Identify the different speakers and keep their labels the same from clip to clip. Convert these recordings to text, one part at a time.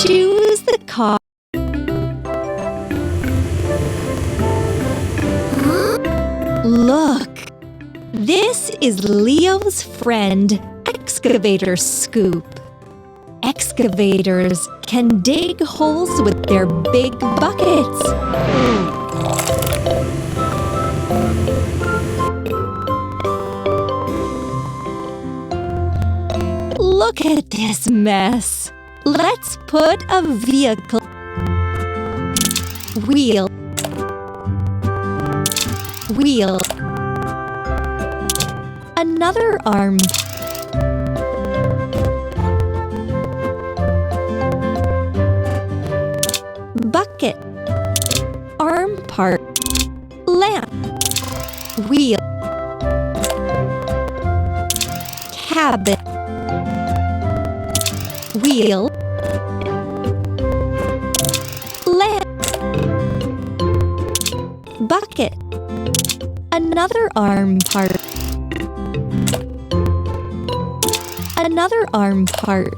Speaker 1: Choose the car. Look! This is Leo's friend, Excavator Scoop. Excavators can dig holes with their big buckets. Look at this mess. Let's put a vehicle. Wheel. Wheel. Another arm. Bucket. Arm part. Lamp. Wheel. Cabin. Wheel. Lamp. Bucket. Another arm part. Another arm part.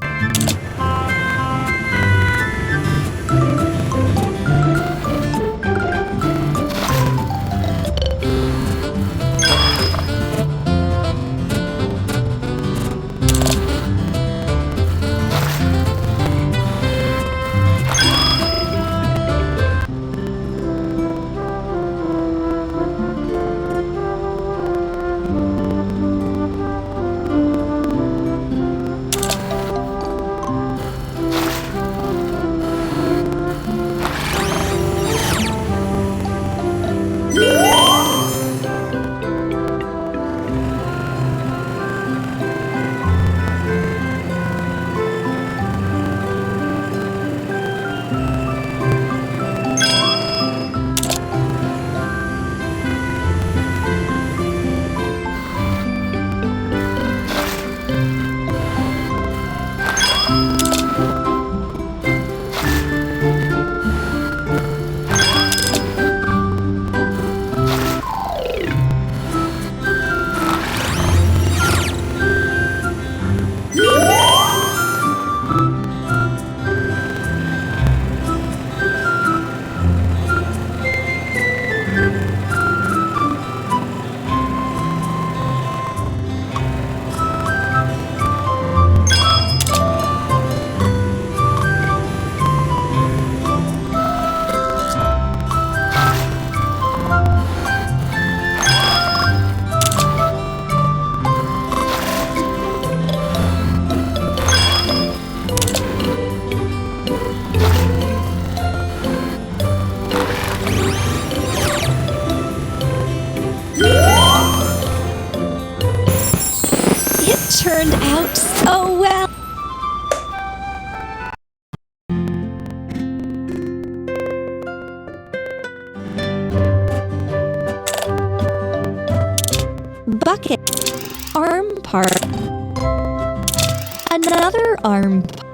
Speaker 1: Turned out so well. Bucket. Arm part. Another arm part.